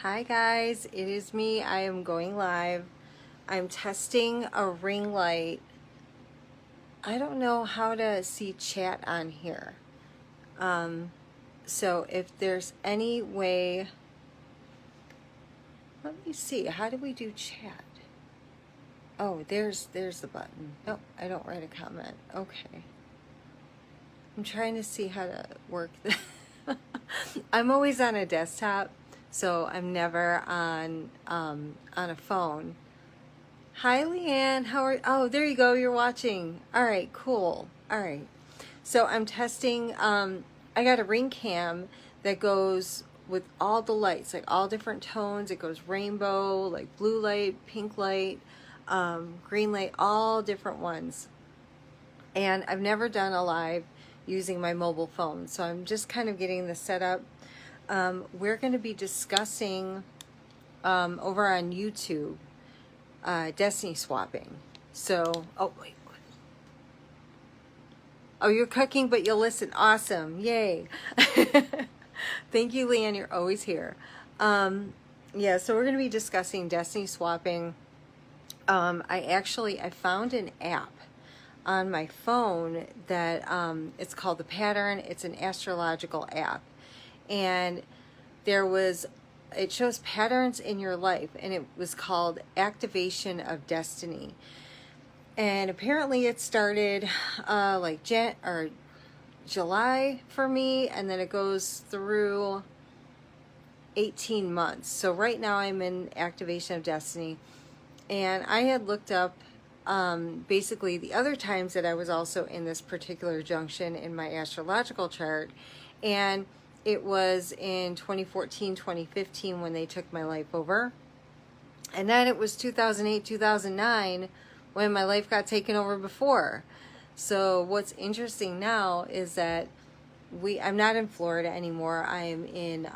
Hi guys, it is me. I am going live. I'm testing a ring light. I don't know how to see chat on here. So if there's any way, let me see. How do we do chat? Oh, there's the button. No, I don't write a comment. Okay. I'm trying to see how to work this. I'm always on a desktop, so I'm never on a phone. Hi, Leanne. How are? Oh, there you go. You're watching. All right, cool. All right. So I'm testing. I got a ring cam that goes with all the lights, like all different tones. It goes rainbow, like blue light, pink light, green light, all different ones. And I've never done a live using my mobile phone, so I'm just kind of getting this set up. We're going to be discussing over on YouTube destiny swapping. So, oh wait. Oh, you're cooking, but you'll listen. Awesome. Yay. Thank you, Leanne. You're always here. Yeah, so we're going to be discussing destiny swapping. I found an app on my phone that it's called The Pattern. It's an astrological app. And it shows patterns in your life, and it was called Activation of Destiny. And apparently it started like July for me, and then it goes through 18 months. So right now I'm in Activation of Destiny, and I had looked up basically the other times that I was also in this particular junction in my astrological chart, and it was in 2014, 2015 when they took my life over. And then it was 2008, 2009 when my life got taken over before. So what's interesting now is that I'm not in Florida anymore. I'm in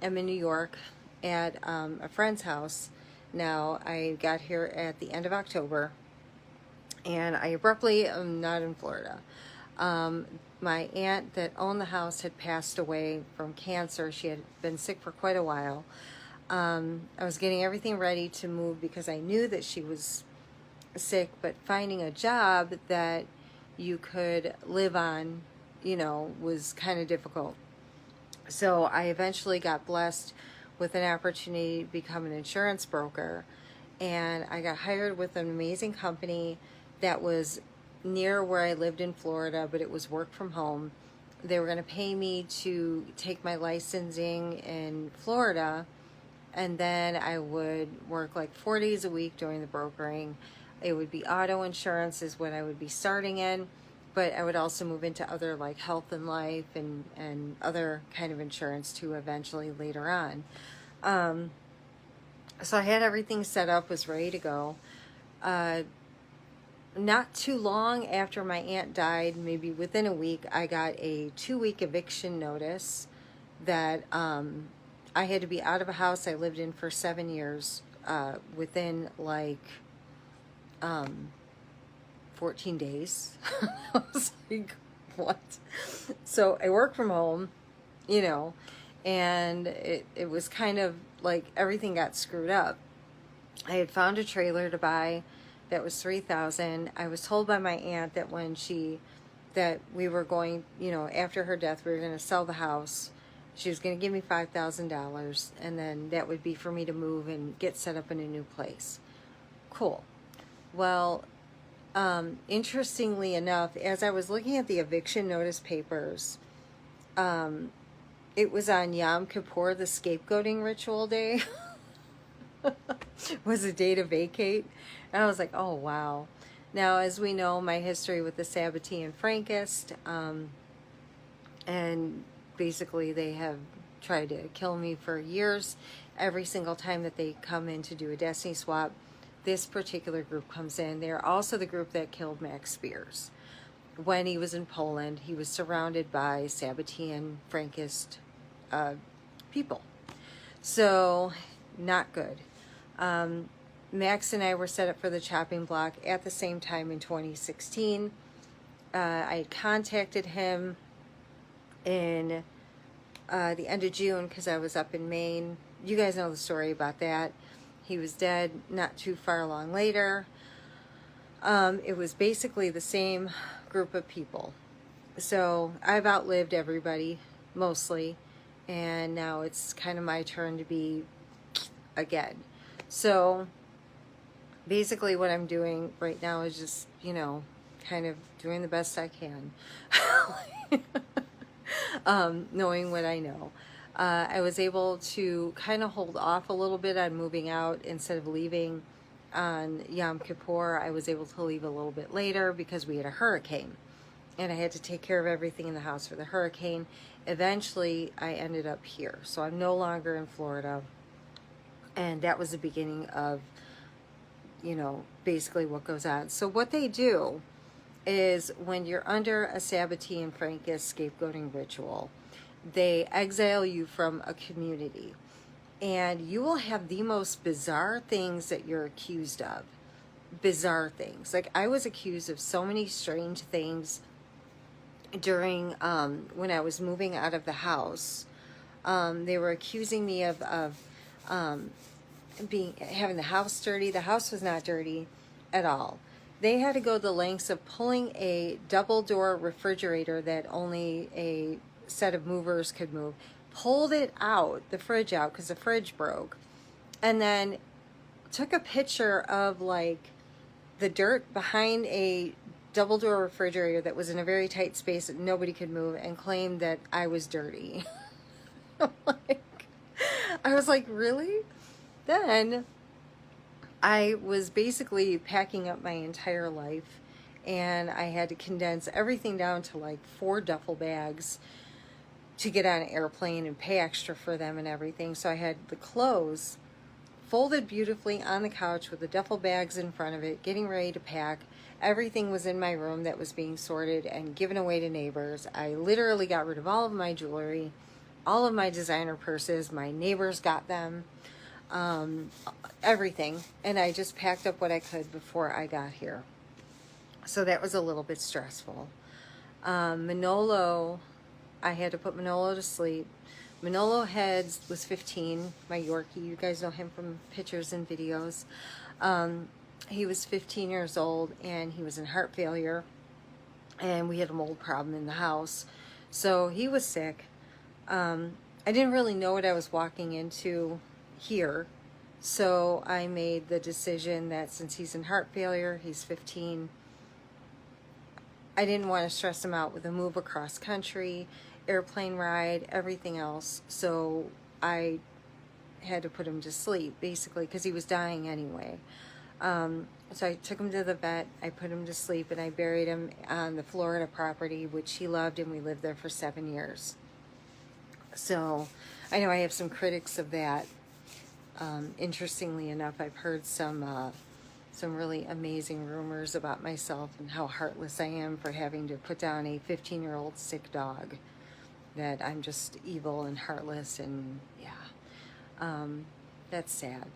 New York at a friend's house. Now I got here at the end of October, and I abruptly am not in Florida. My aunt that owned the house had passed away from cancer. She had been sick for quite a while. I was getting everything ready to move because I knew that she was sick, but finding a job that you could live on, was kind of difficult. So I eventually got blessed with an opportunity to become an insurance broker, and I got hired with an amazing company that was near where I lived in Florida, but it was work from home. They were going to pay me to take my licensing in Florida, and then I would work like 4 days a week doing the brokering. It would be auto insurance is what I would be starting in, but I would also move into other like health and life and other kind of insurance too eventually later on. So I had everything set up, was ready to go. Not too long after my aunt died, maybe within a week, I got a 2-week eviction notice that I had to be out of a house I lived in for 7 years within like 14 days. I was like, what? So I work from home, and it was kind of like everything got screwed up. I had found a trailer to buy that was $3,000. I was told by my aunt that that we were going, after her death, we were going to sell the house. She was going to give me $5,000, and then that would be for me to move and get set up in a new place. Cool. Well, interestingly enough, as I was looking at the eviction notice papers, it was on Yom Kippur, the scapegoating ritual day. Was a day to vacate. And I was like, oh, wow. Now, as we know, my history with the Sabbatean Frankist, and basically they have tried to kill me for years. Every single time that they come in to do a destiny swap, this particular group comes in. They're also the group that killed Max Spears. When he was in Poland, he was surrounded by Sabbatean Frankist people. So, not good. Max and I were set up for the chopping block at the same time in 2016. I had contacted him in the end of June because I was up in Maine you guys know the story about that. He was dead not too far along later. It was basically the same group of people. So I've outlived everybody, mostly, and now it's kind of my turn to be again. So basically what I'm doing right now is just, kind of doing the best I can. Knowing what I know. I was able to kind of hold off a little bit on moving out. Instead of leaving on Yom Kippur, I was able to leave a little bit later because we had a hurricane. And I had to take care of everything in the house for the hurricane. Eventually, I ended up here. So I'm no longer in Florida. And that was the beginning of, basically what goes on. So what they do is when you're under a Sabbatean Frankish scapegoating ritual, they exile you from a community. And you will have the most bizarre things that you're accused of. Bizarre things. Like, I was accused of so many strange things during when I was moving out of the house. They were accusing me of having the house dirty. The house was not dirty at all. They had to go the lengths of pulling a double door refrigerator that only a set of movers could move, pulled it out, the fridge out, because the fridge broke, and then took a picture of like the dirt behind a double door refrigerator that was in a very tight space that nobody could move, and claimed that I was dirty. I was like, really? Then I was basically packing up my entire life, and I had to condense everything down to like 4 duffel bags to get on an airplane and pay extra for them and everything. So I had the clothes folded beautifully on the couch with the duffel bags in front of it, getting ready to pack. Everything was in my room that was being sorted and given away to neighbors. I literally got rid of all of my jewelry, all of my designer purses. My neighbors got them, everything. And I just packed up what I could before I got here. So that was a little bit stressful. Manolo, I had to put Manolo to sleep. Manolo was 15, my Yorkie. You guys know him from pictures and videos. He was 15 years old, and he was in heart failure, and we had a mold problem in the house. So he was sick. I didn't really know what I was walking into here. So I made the decision that since he's in heart failure, he's 15, I didn't want to stress him out with a move across country, airplane ride, everything else. So I had to put him to sleep, basically, because he was dying anyway. So I took him to the vet, I put him to sleep, and I buried him on the Florida property, which he loved, and we lived there for 7 years. So I know I have some critics of that. Interestingly enough, I've heard some really amazing rumors about myself and how heartless I am for having to put down a 15-year-old sick dog. That I'm just evil and heartless, and yeah, that's sad.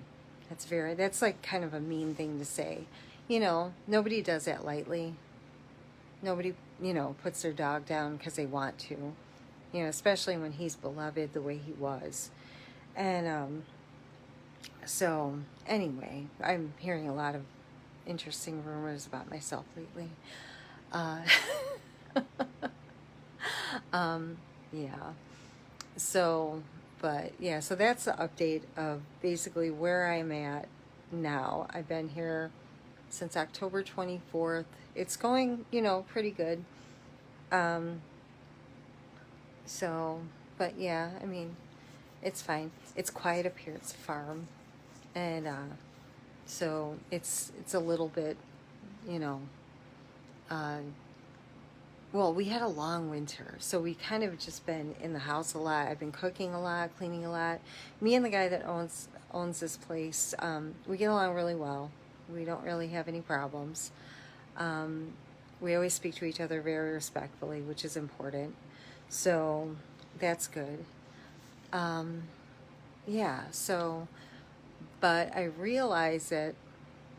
That's like kind of a mean thing to say. Nobody does that lightly. Nobody, puts their dog down because they want to, especially when he's beloved the way he was. And so anyway, I'm hearing a lot of interesting rumors about myself lately. Yeah. So, so that's the update of basically where I'm at now. I've been here since October 24th. It's going, pretty good. So, but yeah, I mean, it's fine. It's quiet up here. It's a farm. And, so it's a little bit, well, we had a long winter, so we kind of just been in the house a lot. I've been cooking a lot, cleaning a lot. Me and the guy that owns this place, we get along really well. We don't really have any problems. We always speak to each other very respectfully, which is important. So that's good. Yeah, so, but I realize that,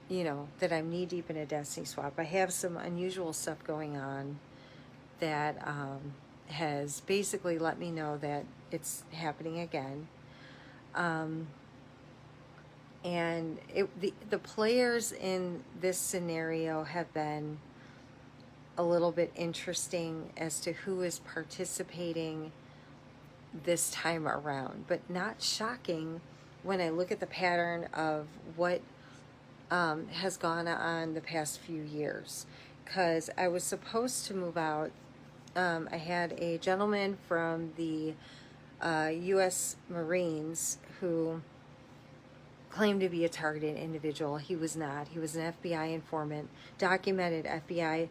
that I'm knee deep in a destiny swap. I have some unusual stuff going on that has basically let me know that it's happening again. And the players in this scenario have been a little bit interesting as to who is participating this time around, but not shocking when I look at the pattern of what has gone on the past few years. Because I was supposed to move out. I had a gentleman from the U.S. Marines who claimed to be a targeted individual. He was not. He was an FBI informant, documented FBI,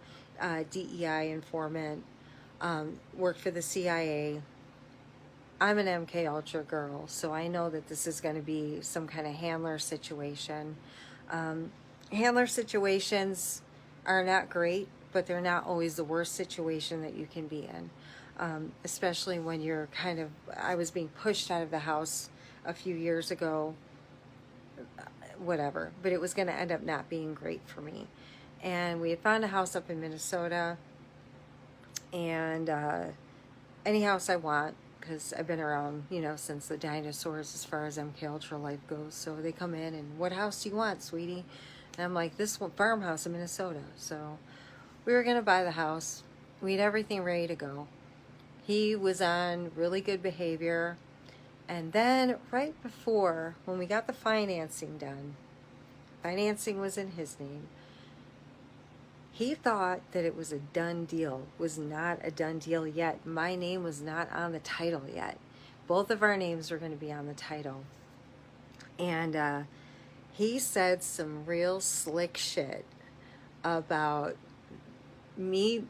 DEI informant, worked for the CIA. I'm an MK Ultra girl, so I know that this is going to be some kind of handler situation. Handler situations are not great, but they're not always the worst situation that you can be in. Especially when you're I was being pushed out of the house a few years ago, whatever, but it was going to end up not being great for me. And we had found a house up in Minnesota, and any house I want, because I've been around, since the dinosaurs as far as MK Ultra life goes. So they come in and, what house do you want, sweetie? And I'm like, this one, farmhouse in Minnesota. So we were going to buy the house. We had everything ready to go. He was on really good behavior. And then right before, when we got the financing done, financing was in his name, he thought that it was a done deal. It was not a done deal yet. My name was not on the title yet. Both of our names were going to be on the title. And he said some real slick shit about me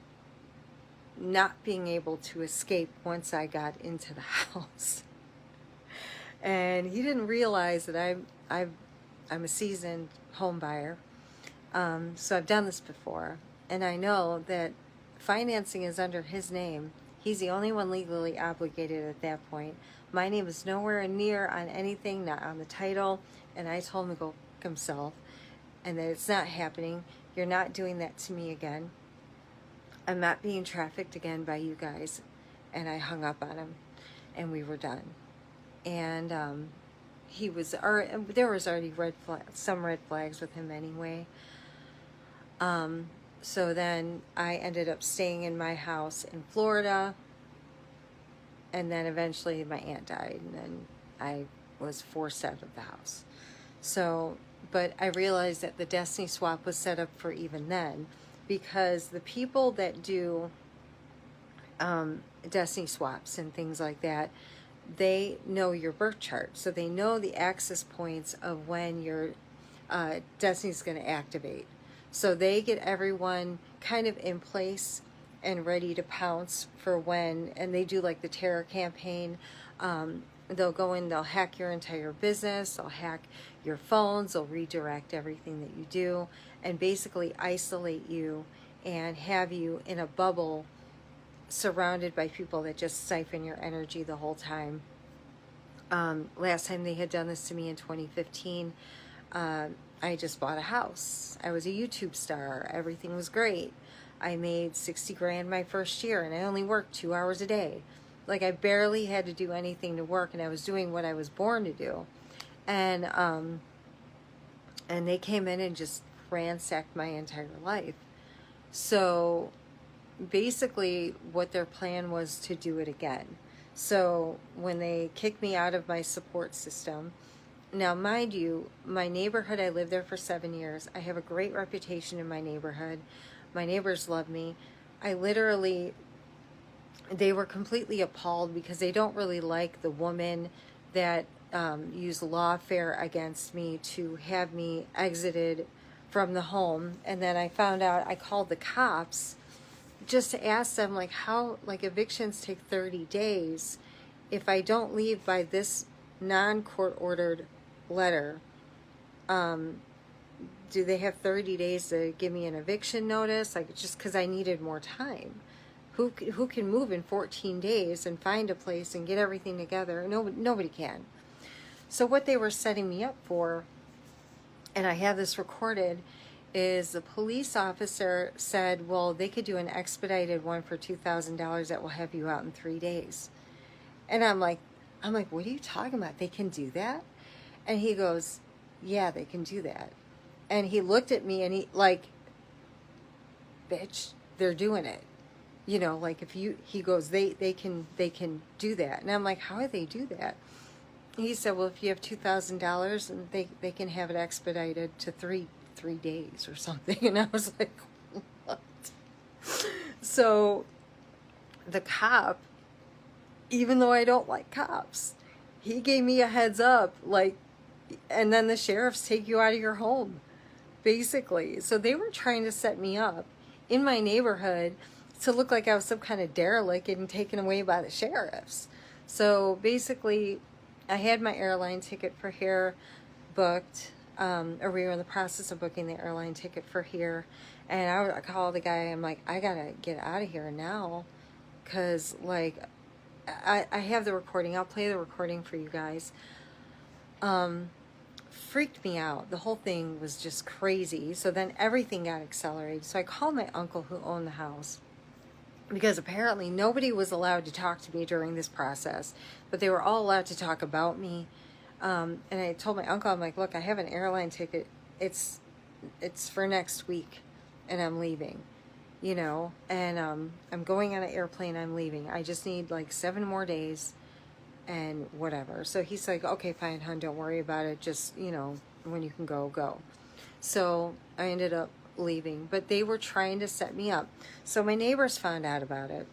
not being able to escape once I got into the house. And he didn't realize that I'm a seasoned home buyer. So I've done this before, and I know that financing is under his name. He's the only one legally obligated at that point. My name is nowhere near on anything, not on the title, and I told him to go fuck himself, and that it's not happening. You're not doing that to me again. I'm not being trafficked again by you guys. And I hung up on him, and we were done. And there was already some red flags with him anyway. So then I ended up staying in my house in Florida, and then eventually my aunt died, and then I was forced out of the house. So, but I realized that the Destiny Swap was set up for even then, because the people that do Destiny Swaps and things like that, they know your birth chart, so they know the access points of when your Destiny's going to activate. So they get everyone kind of in place and ready to pounce for when, and they do like the terror campaign. They'll go in, they'll hack your entire business, they'll hack your phones, they'll redirect everything that you do, and basically isolate you and have you in a bubble surrounded by people that just siphon your energy the whole time. Last time they had done this to me in 2015, I just bought a house. I was a YouTube star. Everything was great. I made 60 grand my first year, and I only worked 2 hours a day. Like, I barely had to do anything to work, and I was doing what I was born to do. And they came in and just ransacked my entire life. So basically what their plan was to do it again. So when they kicked me out of my support system, now mind you, my neighborhood, I lived there for 7 years. I have a great reputation in my neighborhood. My neighbors love me. They were completely appalled because they don't really like the woman that used lawfare against me to have me exited from the home. And then I found out, I called the cops just to ask them, like, how, like, evictions take 30 days. If I don't leave by this non-court ordered letter, do they have 30 days to give me an eviction notice? Like, just because I needed more time. Who can move in 14 days and find a place and get everything together? Nobody can. So what they were setting me up for, and I have this recorded, is the police officer said, well, they could do an expedited one for $2,000 that will have you out in 3 days. And I'm like, I'm like, what are you talking about? They can do that? And he goes, yeah, they can do that. And he looked at me and he like, bitch, they're doing it. You know, like if you, he goes, they can do that. And I'm like, how do they do that? He said, well, if you have $2,000 and they can have it expedited to three days or something. And I was like, what? So the cop, even though I don't like cops, he gave me a heads up, like, and then the sheriffs take you out of your home, basically. So they were trying to set me up in my neighborhood to look like I was some kind of derelict and taken away by the sheriffs. So basically, I had my airline ticket for here booked, or we were in the process of booking the airline ticket for here. And I called the guy, I'm like, I gotta get out of here now. Because, like, I have the recording. I'll play the recording for you guys. Freaked me out. The whole thing was just crazy. So then everything got accelerated. So I called my uncle who owned the house, because apparently nobody was allowed to talk to me during this process, but they were all allowed to talk about me. And I told my uncle, I'm like, look, I have an airline ticket. It's for next week, and I'm leaving, you know, and I'm going on an airplane. I'm leaving. I just need like 7 more days and whatever. So he's like, okay, fine, hon, don't worry about it. Just, you know, when you can go, go. So I ended up leaving, but they were trying to set me up. So my neighbors found out about it.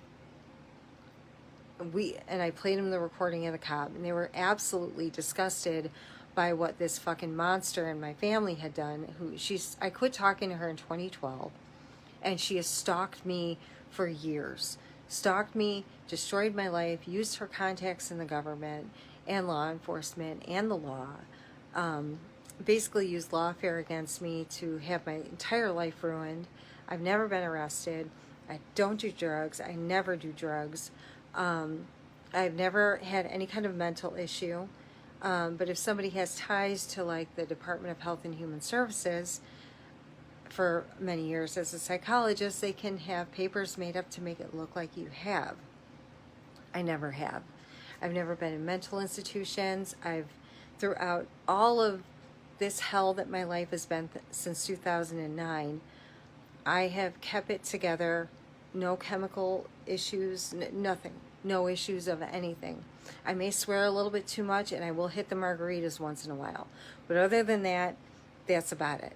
And I played them the recording of the cop, and they were absolutely disgusted by what this fucking monster in my family had done. I quit talking to her in 2012, and she has stalked me for years. Stalked me, destroyed my life, used her contacts in the government and law enforcement and the law. Basically used lawfare against me to have my entire life ruined. I've never been arrested. I don't do drugs. I never do drugs. I've never had any kind of mental issue. But if somebody has ties to like the Department of Health and Human Services for many years as a psychologist, they can have papers made up to make it look like you have. I never have. I've never been in mental institutions. Throughout all of this hell that my life has been since 2009, I have kept it together. No chemical issues, nothing. No issues of anything. I may swear a little bit too much, and I will hit the margaritas once in a while. But other than that, that's about it.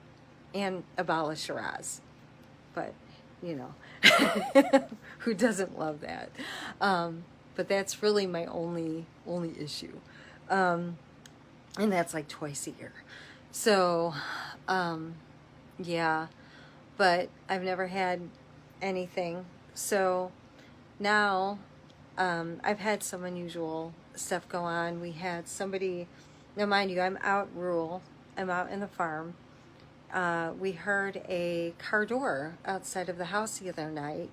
And abolish Shiraz. But, you know, who doesn't love that? But that's really my only issue. And that's like twice a year. So, yeah, but I've never had anything. So now, I've had some unusual stuff go on. We had somebody, now mind you, I'm out rural. I'm out in the farm. We heard a car door outside of the house the other night,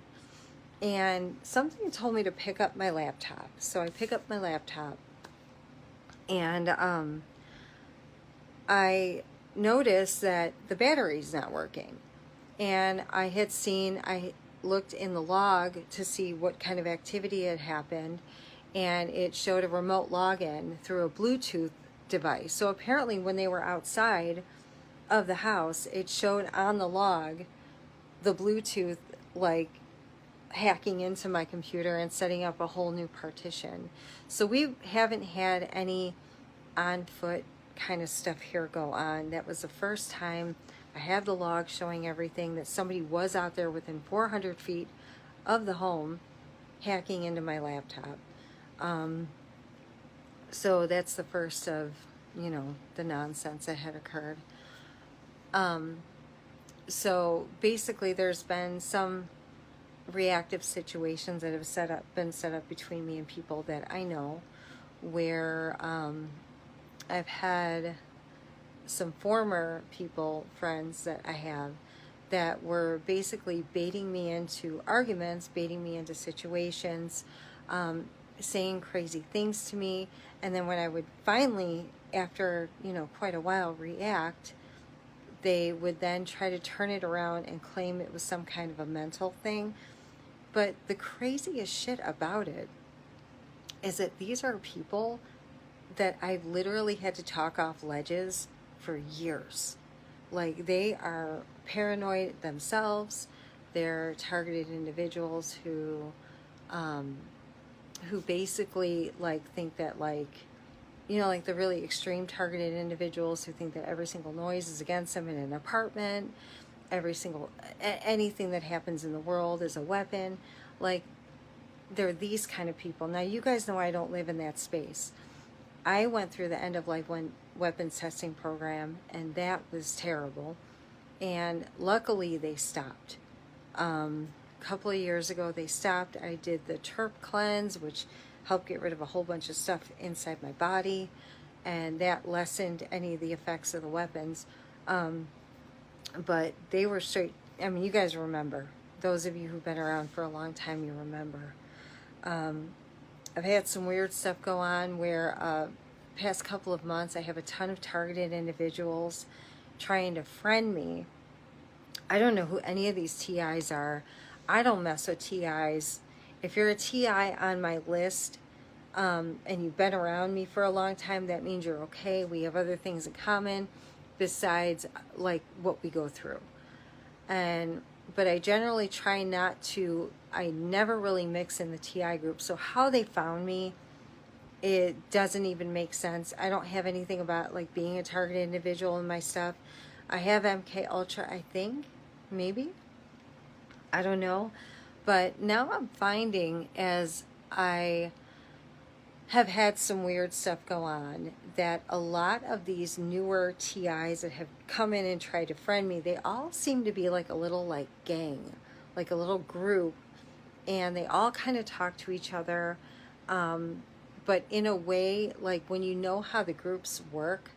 and something told me to pick up my laptop. So I pick up my laptop, and I noticed that the battery's not working. And I looked in the log to see what kind of activity had happened, and it showed a remote login through a Bluetooth device. So apparently when they were outside of the house, it showed on the log the Bluetooth like hacking into my computer and setting up a whole new partition. So we haven't had any on foot kind of stuff here go on. That was the first time. I have the log showing everything that somebody was out there within 400 feet of the home hacking into my laptop. So that's the first of, you know, the nonsense that had occurred. So basically there's been some reactive situations that have been set up between me and people that I know, where I've had some former friends that I have, that were basically baiting me into arguments, baiting me into situations, saying crazy things to me. And then when I would finally, after, you know, quite a while, react, they would then try to turn it around and claim it was some kind of a mental thing. But the craziest shit about it is that these are people that I've literally had to talk off ledges for years. Like, they are paranoid themselves. They're targeted individuals who basically, like, think that, like, you know, like the really extreme targeted individuals who think that every single noise is against them in an apartment, anything that happens in the world is a weapon. Like, they're these kind of people. Now, you guys know I don't live in that space. I went through the end of life weapons testing program, and that was terrible. And luckily, they stopped. A couple of years ago, they stopped. I did the terp cleanse, which helped get rid of a whole bunch of stuff inside my body, and that lessened any of the effects of the weapons. But they were straight. I mean, you guys remember. Those of you who've been around for a long time, you remember. I've had some weird stuff go on where past couple of months I have a ton of targeted individuals trying to friend me. I don't know who any of these TIs are. I don't mess with TIs. If you're a TI on my list and you've been around me for a long time, that means you're okay. We have other things in common besides like what we go through. But I generally try not to, I never really mix in the TI group. So how they found me, it doesn't even make sense. I don't have anything about like being a targeted individual in my stuff. I have MK Ultra, I think, maybe. I don't know. But now I'm finding, as I have had some weird stuff go on, that a lot of these newer TIs that have come in and tried to friend me, they all seem to be like a little like gang, like a little group, and they all kind of talk to each other, but in a way, like when you know how the groups work,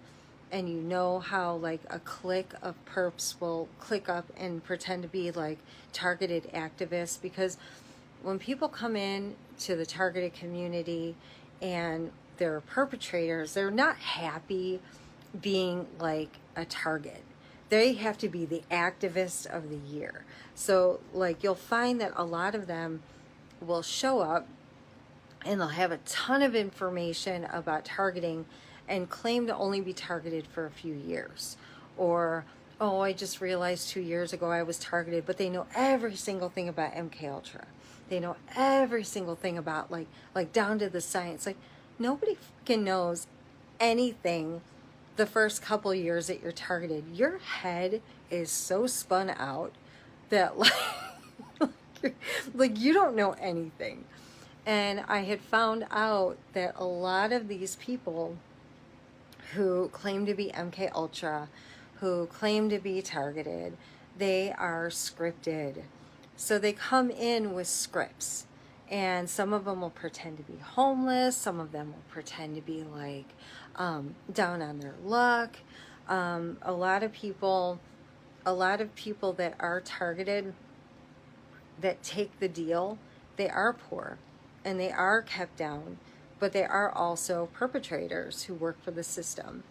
and you know how like a clique of perps will click up and pretend to be like targeted activists, because when people come in to the targeted community and they're perpetrators, they're not happy being like a target. They have to be the activist of the year. So like you'll find that a lot of them will show up and they'll have a ton of information about targeting and claim to only be targeted for a few years. Or, oh, I just realized 2 years ago I was targeted, but they know every single thing about MK Ultra. They know every single thing about like down to the science. Like nobody fucking knows anything the first couple years that you're targeted. Your head is so spun out that like you don't know anything. And I had found out that a lot of these people who claim to be MK Ultra, who claim to be targeted, they are scripted. So they come in with scripts, and some of them will pretend to be homeless. Some of them will pretend to be like down on their luck. A lot of people that are targeted, that take the deal, they are poor and they are kept down, but they are also perpetrators who work for the system.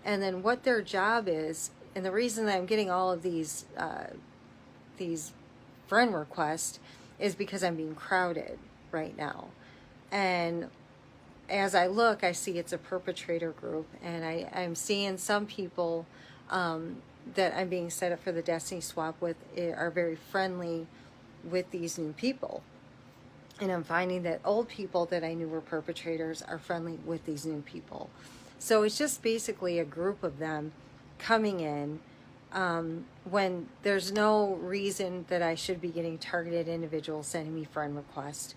And then what their job is, and the reason that I'm getting all of these friend requests is because I'm being crowded right now. And as I look, I see it's a perpetrator group, and I'm seeing some people that I'm being set up for the Destiny Swap with are very friendly with these new people. And I'm finding that old people that I knew were perpetrators are friendly with these new people. So it's just basically a group of them coming in when there's no reason that I should be getting targeted individuals sending me friend requests.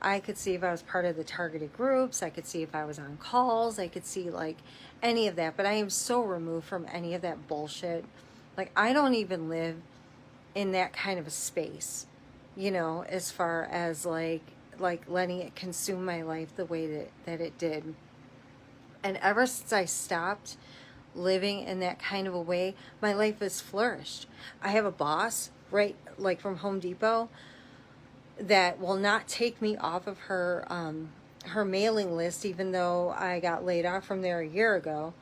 I could see if I was part of the targeted groups. I could see if I was on calls. I could see like any of that. But I am so removed from any of that bullshit. Like I don't even live in that kind of a space, you know, as far as like letting it consume my life the way that it did. And ever since I stopped living in that kind of a way, my life has flourished. I have a boss, right, like from Home Depot, that will not take me off of her mailing list, even though I got laid off from there a year ago,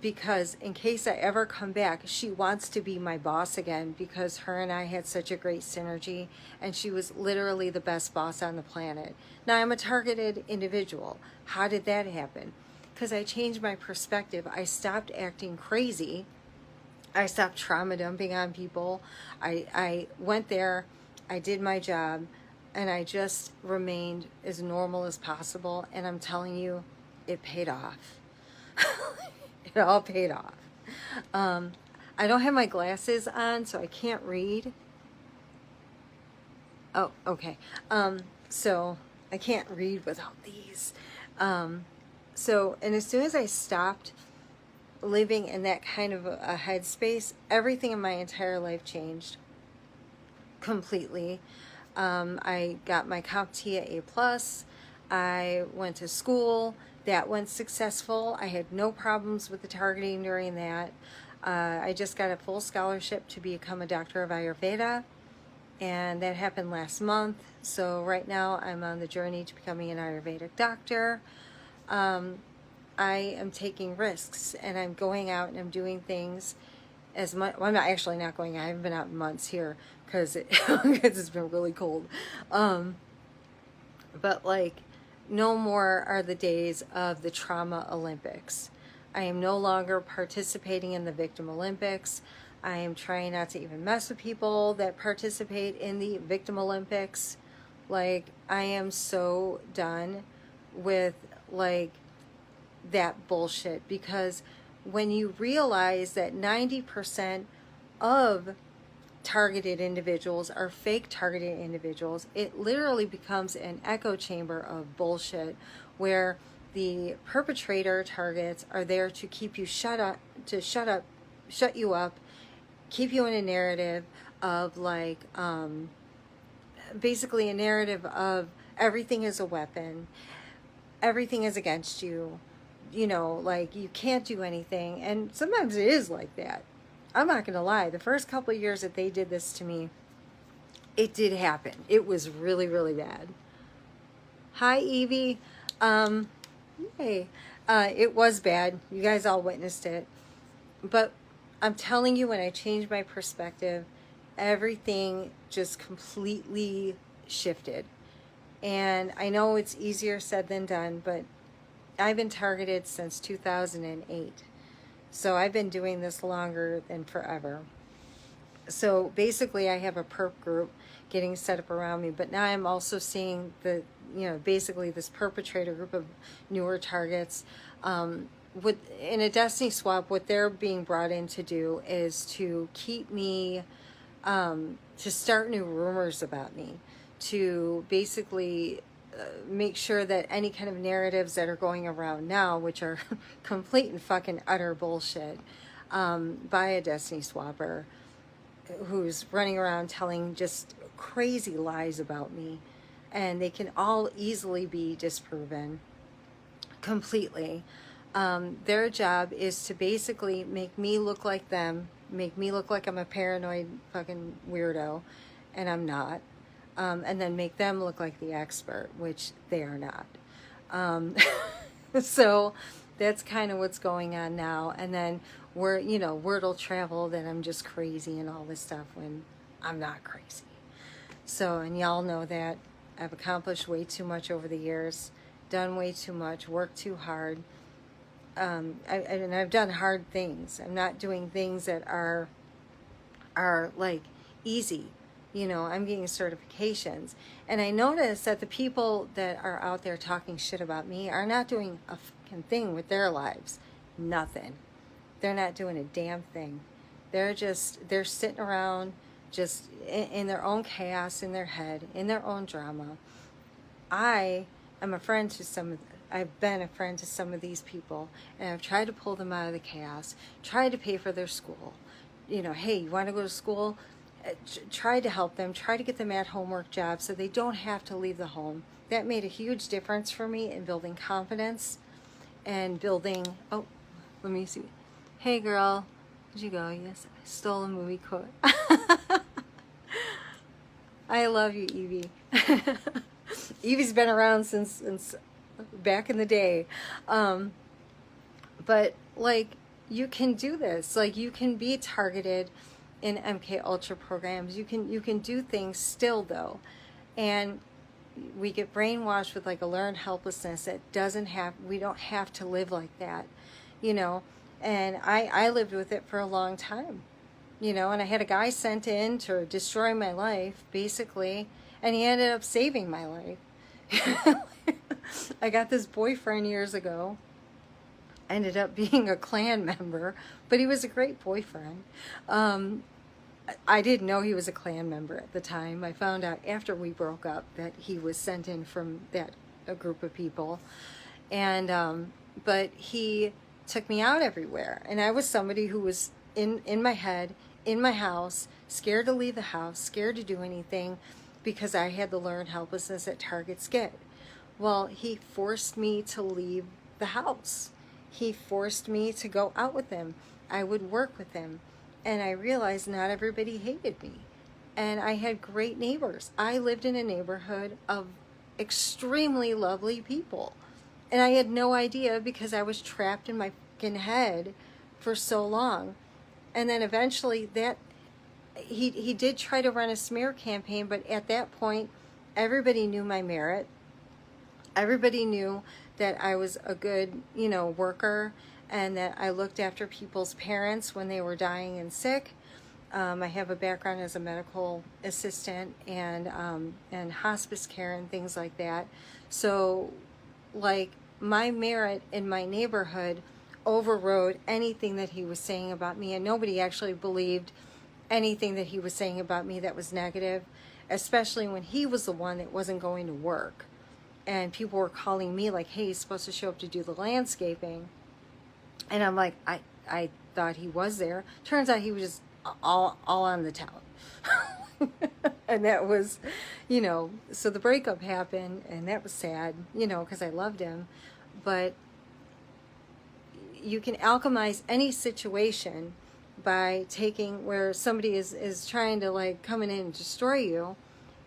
because in case I ever come back, she wants to be my boss again, because her and I had such a great synergy, and she was literally the best boss on the planet. Now, I'm a targeted individual. How did that happen? because I changed my perspective. I stopped acting crazy. I stopped trauma dumping on people. I went there, I did my job, and I just remained as normal as possible. And I'm telling you, it paid off. It all paid off. I don't have my glasses on, so I can't read. Oh, okay. So I can't read without these. So, and as soon as I stopped living in that kind of a headspace, everything in my entire life changed completely. I got my CompTIA A+. I went to school. That went successful. I had no problems with the targeting during that. I just got a full scholarship to become a doctor of Ayurveda, and that happened last month. So right now I'm on the journey to becoming an Ayurvedic doctor. I am taking risks, and I'm going out and I'm doing things as much. Well, I'm not actually not going. I haven't been out in months here because it's been really cold. But like, no more are the days of the trauma Olympics. I am no longer participating in the victim Olympics. I am trying not to even mess with people that participate in the victim Olympics. Like, I am so done with like that bullshit, because when you realize that 90% of targeted individuals are fake targeted individuals, it literally becomes an echo chamber of bullshit where the perpetrator targets are there to keep you shut you up, keep you in a narrative of like, basically a narrative of everything is a weapon, everything is against you, you know, like you can't do anything. And sometimes it is like that. I'm not going to lie. The first couple of years that they did this to me, it did happen. It was really, really bad. Hi, Evie. Hey. It was bad. You guys all witnessed it. But I'm telling you, when I changed my perspective, everything just completely shifted. And I know it's easier said than done, but I've been targeted since 2008. So I've been doing this longer than forever. So basically I have a perp group getting set up around me, but now I'm also seeing the, you know, basically this perpetrator group of newer targets. In a destiny swap, what they're being brought in to do is to keep me, to start new rumors about me, to basically make sure that any kind of narratives that are going around now, which are complete and fucking utter bullshit, by a destiny swapper who's running around telling just crazy lies about me, and they can all easily be disproven completely. Their job is to basically make me look like them, make me look like I'm a paranoid fucking weirdo, and I'm not. And then make them look like the expert, which they are not. So that's kind of what's going on now. And then word will travel that I'm just crazy and all this stuff when I'm not crazy. So, and y'all know that I've accomplished way too much over the years, done way too much, worked too hard. And I've done hard things. I'm not doing things that are like easy. You know, I'm getting certifications. And I notice that the people that are out there talking shit about me are not doing a fucking thing with their lives. Nothing. They're not doing a damn thing. They're sitting around just in their own chaos in their head, in their own drama. I am a friend to I've been a friend to some of these people, and I've tried to pull them out of the chaos, tried to pay for their school. You know, hey, you want to go to school? Try to help them, try to get them at homework jobs so they don't have to leave the home. That made a huge difference for me in building confidence and building, oh, let me see. Hey girl, where'd you go? Yes, I stole a movie quote. I love you, Evie. Evie's been around since back in the day. But like, you can do this. Like, you can be targeted in MK Ultra programs. You can do things still though. And we get brainwashed with like a learned helplessness that doesn't have, we don't have to live like that, you know. And I lived with it for a long time, you know, and I had a guy sent in to destroy my life, basically, and he ended up saving my life. I got this boyfriend years ago, ended up being a Klan member, but he was a great boyfriend. I didn't know he was a Klan member at the time. I found out after we broke up that he was sent in from that a group of people, and but he took me out everywhere, and I was somebody who was in my head, in my house, scared to leave the house, scared to do anything, because I had the learned helplessness that targets get. Well, he forced me to leave the house. He forced me to go out with him. I would work with him. And I realized not everybody hated me. And I had great neighbors. I lived in a neighborhood of extremely lovely people. And I had no idea because I was trapped in my fucking head for so long. And then eventually that he did try to run a smear campaign, but at that point everybody knew my merit. Everybody knew that I was a good, you know, worker, and that I looked after people's parents when they were dying and sick. I have a background as a medical assistant and hospice care and things like that. So, like, my merit in my neighborhood overrode anything that he was saying about me, and nobody actually believed anything that he was saying about me that was negative, especially when he was the one that wasn't going to work. And people were calling me like, hey, he's supposed to show up to do the landscaping. And I'm like, I thought he was there. Turns out he was just all on the town. And that was, you know, so the breakup happened, and that was sad, you know, because I loved him. But you can alchemize any situation by taking where somebody is trying to like come in and destroy you.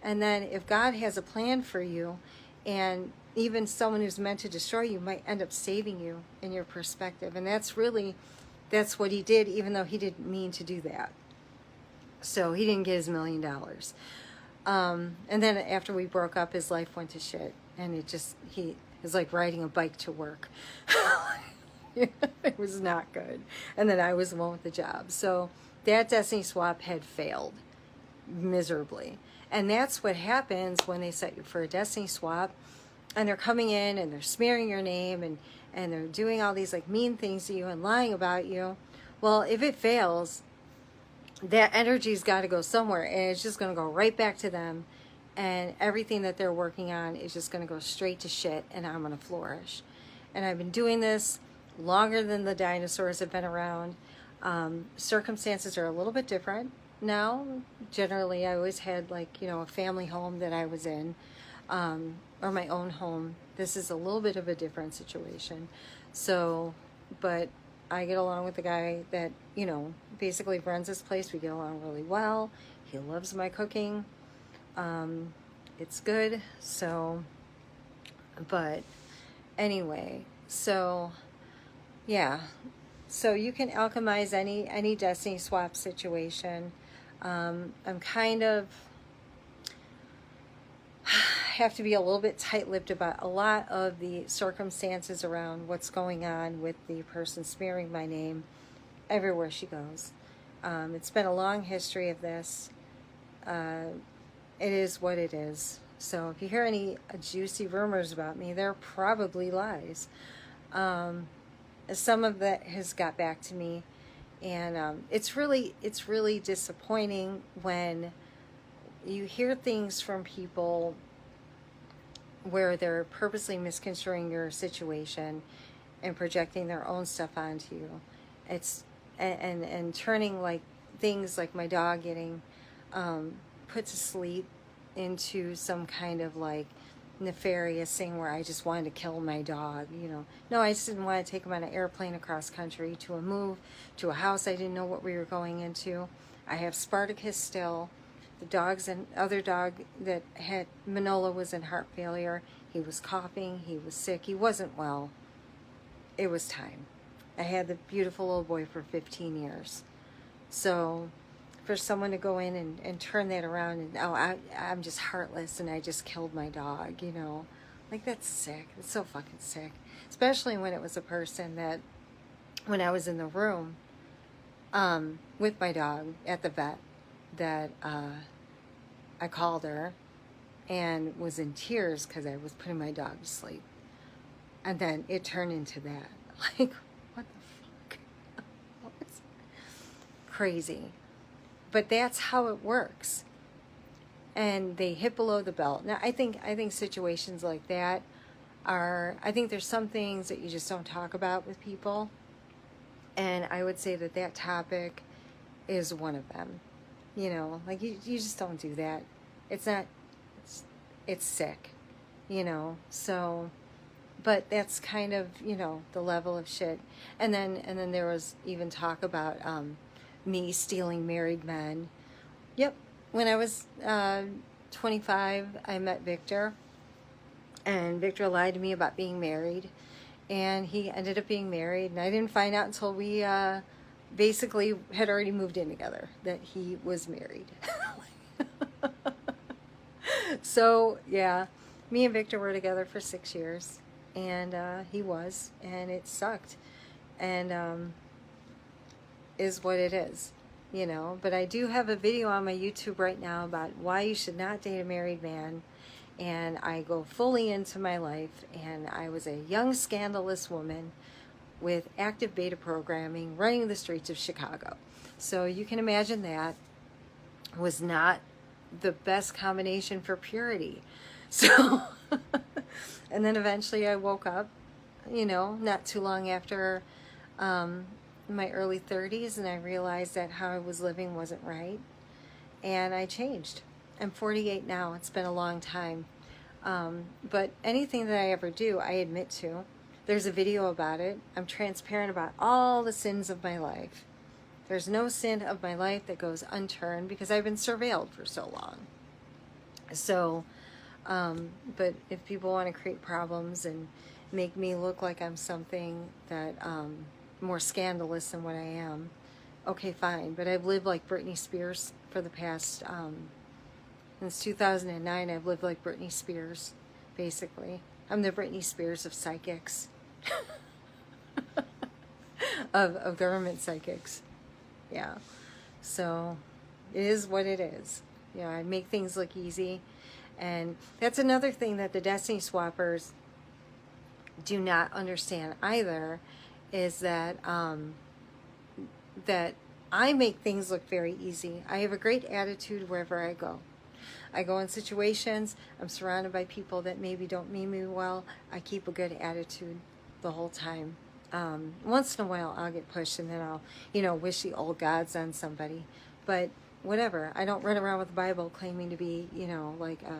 And then if God has a plan for you, and even someone who's meant to destroy you might end up saving you in your perspective. And that's what he did, even though he didn't mean to do that. So he didn't get his $1 million. And then after we broke up, his life went to shit. And he was like riding a bike to work. It was not good. And then I was the one with the job. So that destiny swap had failed miserably. And that's what happens when they set you for a destiny swap, and they're coming in and they're smearing your name, and they're doing all these like mean things to you and lying about you. Well, if it fails, that energy's got to go somewhere, and it's just going to go right back to them, and everything that they're working on is just going to go straight to shit, and I'm going to flourish. And I've been doing this longer than the dinosaurs have been around. Circumstances are a little bit different now. Generally, I always had like, you know, a family home that I was in, or my own home. This is a little bit of a different situation. So, but I get along with the guy that, you know, basically runs this place. We get along really well. He loves my cooking. It's good. So, but anyway, so yeah. So you can alchemize any destiny swap situation. I'm kind of have to be a little bit tight-lipped about a lot of the circumstances around what's going on with the person smearing my name everywhere she goes. It's been a long history of this. It is what it is. So if you hear any juicy rumors about me, they're probably lies. Some of that has got back to me, and it's really disappointing when you hear things from people where they're purposely misconstruing your situation and projecting their own stuff onto you. It's and turning like things like my dog getting put to sleep into some kind of like nefarious thing where I just wanted to kill my dog, you know. No, I just didn't want to take him on an airplane across country to a move, to a house I didn't know what we were going into. I have Spartacus still. The dog's and other dog that had Manola was in heart failure. He was coughing. He was sick. He wasn't well. It was time. I had the beautiful little boy for 15 years. So for someone to go in and turn that around and, oh, I'm just heartless and I just killed my dog, you know. Like, that's sick. It's so fucking sick. Especially when it was a person that, when I was in the room with my dog at the vet, that I called her and was in tears because I was putting my dog to sleep. And then it turned into that. Like, what the fuck? What's crazy? But that's how it works. And they hit below the belt. Now, I think situations like that are, I think there's some things that you just don't talk about with people. And I would say that that topic is one of them. You know, like you just don't do that. It's not, it's sick, you know. So, but that's kind of, you know, the level of shit. And then there was even talk about me stealing married men. Yep. When I was 25, I met Victor, and Victor lied to me about being married, and he ended up being married, and I didn't find out until we basically had already moved in together that he was married. So, yeah, me and Victor were together for 6 years, and he was, and it sucked, and is what it is, you know. But I do have a video on my YouTube right now about why you should not date a married man, and I go fully into my life, and I was a young, scandalous woman with active beta programming running the streets of Chicago. So you can imagine that was not the best combination for purity. So, and then eventually I woke up, you know, not too long after my early 30s, and I realized that how I was living wasn't right, and I changed. I'm 48 now. It's been a long time. But anything that I ever do, I admit to. There's a video about it. I'm transparent about all the sins of my life. There's no sin of my life that goes unturned because I've been surveilled for so long. So, but if people want to create problems and make me look like I'm something that more scandalous than what I am, okay, fine. But I've lived like Britney Spears for the past, since 2009, I've lived like Britney Spears, basically. I'm the Britney Spears of psychics, of government psychics. Yeah. So it is what it is. You know, I make things look easy. And that's another thing that the Destiny Swappers do not understand either, is that that I make things look very easy. I have a great attitude wherever I go. I go in situations, I'm surrounded by people that maybe don't mean me well. I keep a good attitude the whole time. Once in a while I'll get pushed, and then I'll, you know, wish the old gods on somebody. But whatever. I don't run around with the Bible claiming to be, you know, like a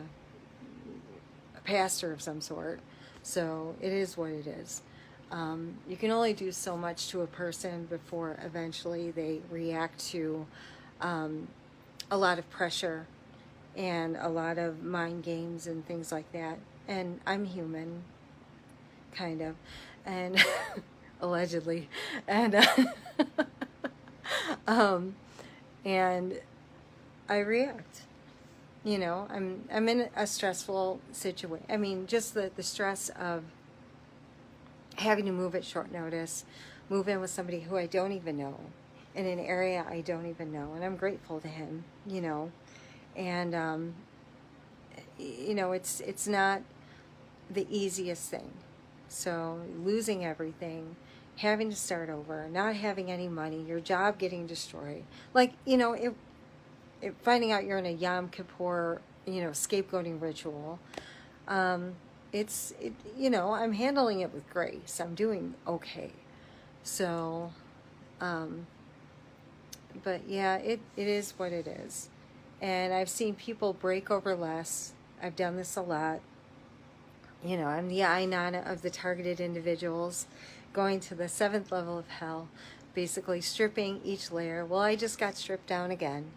pastor of some sort. So it is what it is. You can only do so much to a person before eventually they react to a lot of pressure and a lot of mind games and things like that. And I'm human, kind of, and allegedly, and and I react. You know, I'm in a stressful situation. I mean, just the stress of having to move at short notice, move in with somebody who I don't even know, in an area I don't even know, and I'm grateful to him, you know. And you know, it's not the easiest thing. So losing everything, having to start over, not having any money, your job getting destroyed, like, you know, finding out you're in a Yom Kippur, you know, scapegoating ritual. You know, I'm handling it with grace. I'm doing okay. So, but yeah, it is what it is. And I've seen people break over less. I've done this a lot. You know, I'm the Ainana of the targeted individuals, going to the 7th level of hell, basically stripping each layer. Well, I just got stripped down again.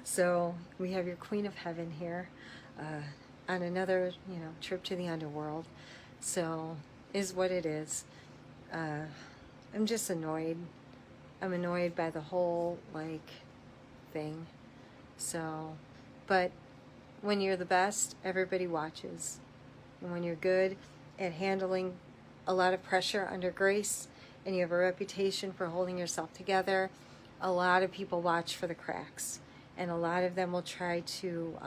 So we have your Queen of Heaven here on another, you know, trip to the underworld. So is what it is. I'm just annoyed. I'm annoyed by the whole, like, thing. So, but when you're the best, everybody watches. And when you're good at handling a lot of pressure under grace, and you have a reputation for holding yourself together, a lot of people watch for the cracks. And a lot of them will try to,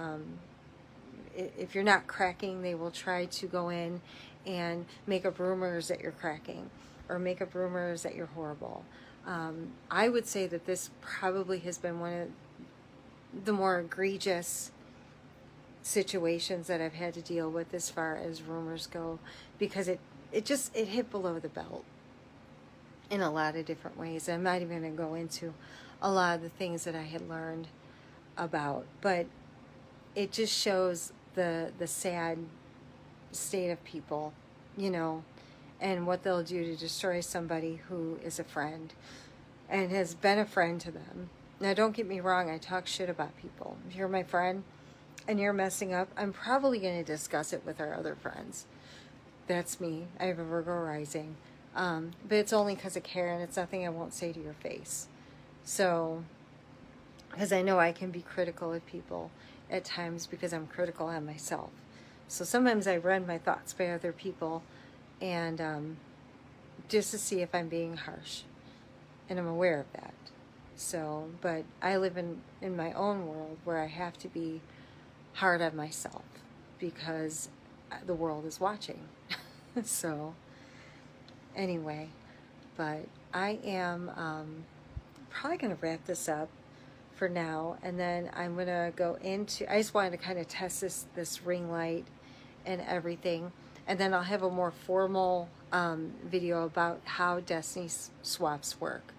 if you're not cracking, they will try to go in and make up rumors that you're cracking, or make up rumors that you're horrible. I would say that this probably has been one of the more egregious situations that I've had to deal with as far as rumors go, because it hit below the belt in a lot of different ways. I'm not even going to go into a lot of the things that I had learned about, but it just shows the sad state of people, you know, and what they'll do to destroy somebody who is a friend and has been a friend to them. Now, don't get me wrong, I talk shit about people. If you're my friend and you're messing up, I'm probably going to discuss it with our other friends. That's me. I have a Virgo rising. But it's only because I care, and it's nothing I won't say to your face. So, because I know I can be critical of people at times because I'm critical on myself. So sometimes I run my thoughts by other people, and just to see if I'm being harsh. And I'm aware of that. So, but I live in my own world where I have to be hard on myself because the world is watching. So, anyway, but I am probably going to wrap this up for now, and then I'm going to go into, I just wanted to kind of test this ring light and everything, and then I'll have a more formal video about how destiny swaps work,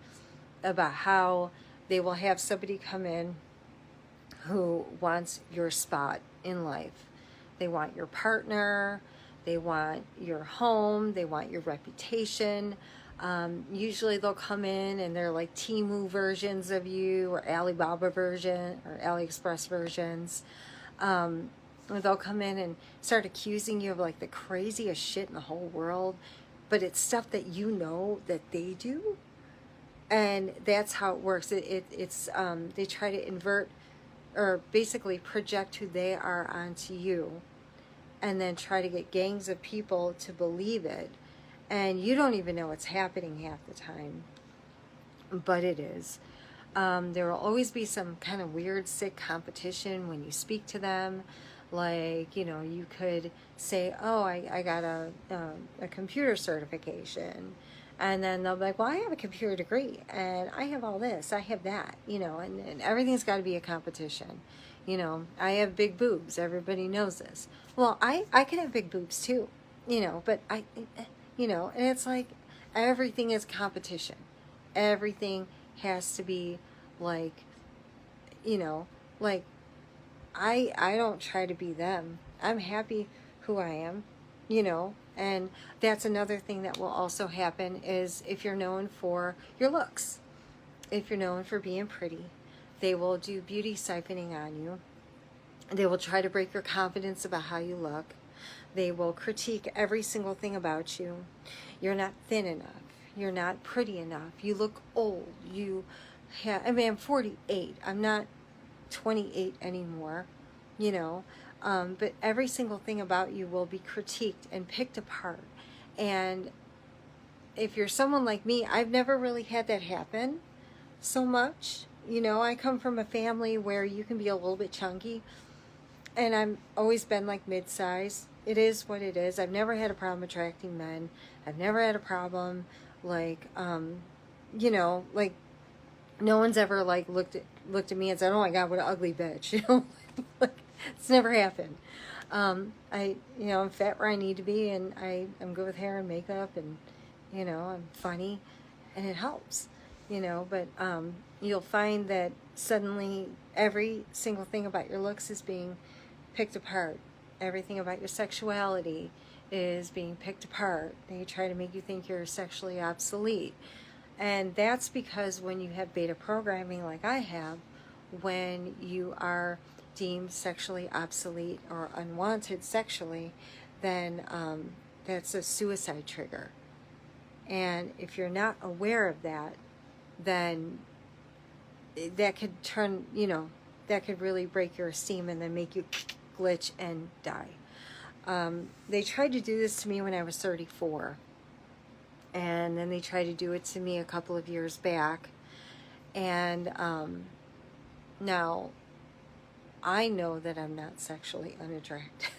about how they will have somebody come in who wants your spot in life. They want your partner, they want your home, they want your reputation. Usually they'll come in and they're like Temu versions of you, or Alibaba version, or AliExpress versions. They'll come in and start accusing you of like the craziest shit in the whole world, but it's stuff that you know that they do. And that's how it works. It's they try to invert, or basically project who they are onto you, and then try to get gangs of people to believe it. And you don't even know what's happening half the time, but it is. There will always be some kind of weird, sick competition when you speak to them. Like, you know, you could say, oh, I got a computer certification. And then they'll be like, well, I have a computer degree, and I have all this, I have that, you know, and everything's got to be a competition. You know, I have big boobs. Everybody knows this. Well, I can have big boobs too, you know, but you know, and it's like everything is competition. Everything has to be like, you know, like I don't try to be them. I'm happy who I am, you know, and that's another thing that will also happen is if you're known for your looks, if you're known for being pretty, they will do beauty siphoning on you. They will try to break your confidence about how you look. They will critique every single thing about you. You're not thin enough. You're not pretty enough. You look old. You have, I mean, I'm 48. I'm not 28 anymore, you know. But every single thing about you will be critiqued and picked apart. And if you're someone like me, I've never really had that happen so much. You know, I come from a family where you can be a little bit chunky, and I've always been like mid-size. It is what it is. I've never had a problem attracting men. I've never had a problem, like, you know, like, no one's ever like looked at me and said, "Oh my God, what an ugly bitch," you know. Like, it's never happened. You know, I'm fat where I need to be, and I'm good with hair and makeup, and, you know, I'm funny, and it helps, you know. But you'll find that suddenly every single thing about your looks is being picked apart. Everything about your sexuality is being picked apart. They try to make you think you're sexually obsolete. And that's because when you have beta programming like I have, when you are deemed sexually obsolete or unwanted sexually, then that's a suicide trigger. And if you're not aware of that, then that could turn, that could really break your esteem and then make you glitch and die. They tried to do this to me when I was 34. And then they tried to do it to me a couple of years back. And now I know that I'm not sexually unattractive.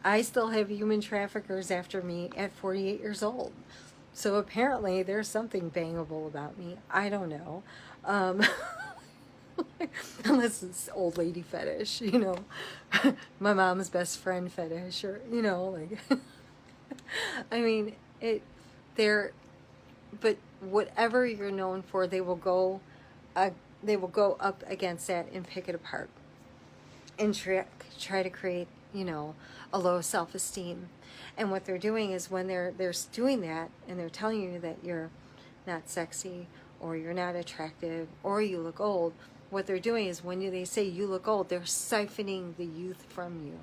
I still have human traffickers after me at 48 years old. So apparently there's something bangable about me. I don't know. Unless it's old lady fetish, my mom's best friend fetish, or, like, I mean, but whatever you're known for, they will go up against that and pick it apart and try to create, a low self-esteem. And what they're doing is when they're doing that and they're telling you that you're not sexy or you're not attractive or you look old, what they're doing is when they say you look old, they're siphoning the youth from you.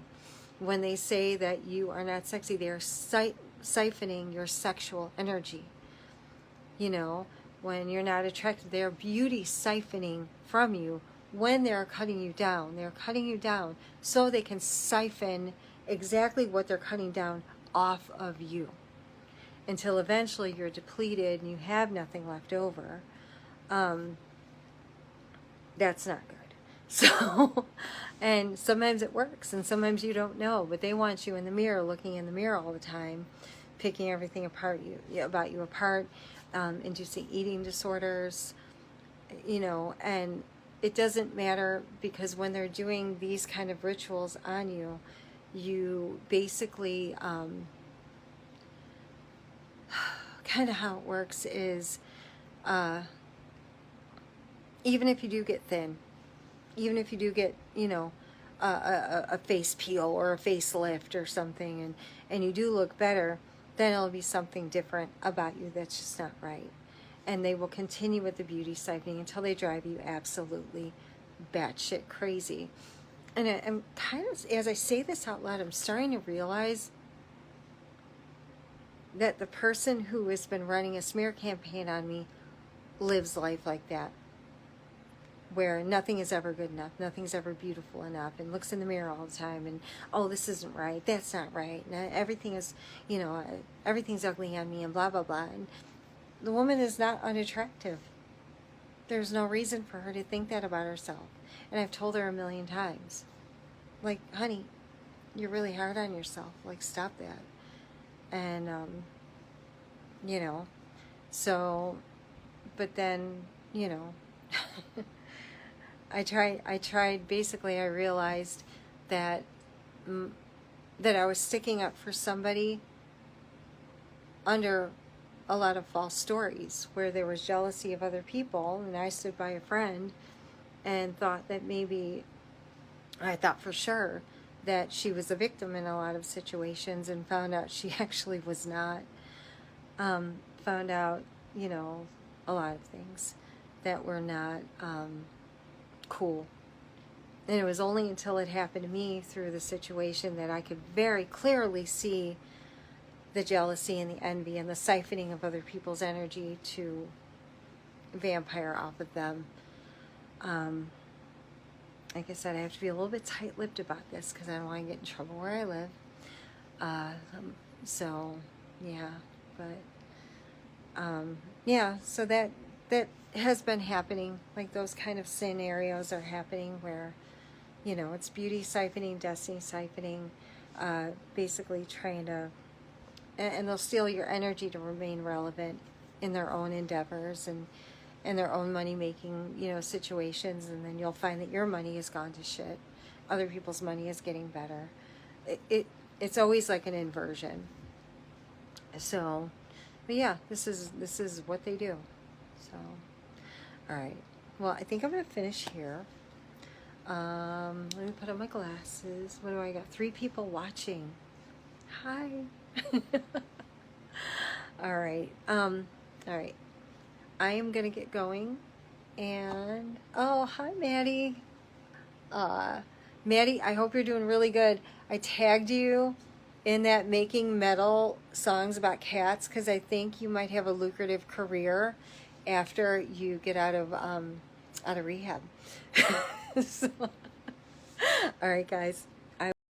When they say that you are not sexy, they are siphoning your sexual energy. When you're not attractive, they're beauty siphoning from you. When they're cutting you down, so they can siphon exactly what they're cutting down off of you until eventually you're depleted and you have nothing left over. That's not good. So, and sometimes it works and sometimes you don't know, but they want you in the mirror, looking in the mirror all the time, picking everything about you apart, inducing eating disorders, and it doesn't matter, because when they're doing these kind of rituals on you, you basically, kind of how it works is, even if you do get thin, even if you do get, a face peel or a facelift or something, and you do look better, then it'll be something different about you that's just not right. And they will continue with the beauty siphoning until they drive you absolutely batshit crazy. And I'm kind of, as I say this out loud, I'm starting to realize that the person who has been running a smear campaign on me lives life like that, where nothing is ever good enough, nothing's ever beautiful enough, and looks in the mirror all the time, and, oh, this isn't right, that's not right, and everything is, everything's ugly on me, and blah, blah, blah. And the woman is not unattractive. There's no reason for her to think that about herself. And I've told her a million times, like, honey, you're really hard on yourself. Like, stop that. And, so, but then, I tried, basically, I realized that I was sticking up for somebody under a lot of false stories where there was jealousy of other people, and I stood by a friend and thought that I thought for sure that she was a victim in a lot of situations, and found out she actually was not. Found out, a lot of things that were not cool. And it was only until it happened to me through the situation that I could very clearly see the jealousy and the envy and the siphoning of other people's energy to vampire off of them. Like I said, I have to be a little bit tight-lipped about this because I don't want to get in trouble where I live. So, yeah, but, so that has been happening. Like, those kind of scenarios are happening where, it's beauty siphoning, destiny siphoning, basically trying to, and they'll steal your energy to remain relevant in their own endeavors and their own money-making, situations, and then you'll find that your money has gone to shit. Other people's money is getting better. It's always like an inversion. So, but yeah, this is what they do. So, all right. Well, I think I'm going to finish here. Let me put on my glasses. What do I got? 3 people watching. Hi. All right. All right. I am going to get going. And, oh, hi, Maddie. Maddie, I hope you're doing really good. I tagged you in that making metal songs about cats, because I think you might have a lucrative career after you get out of rehab. So, all right, guys.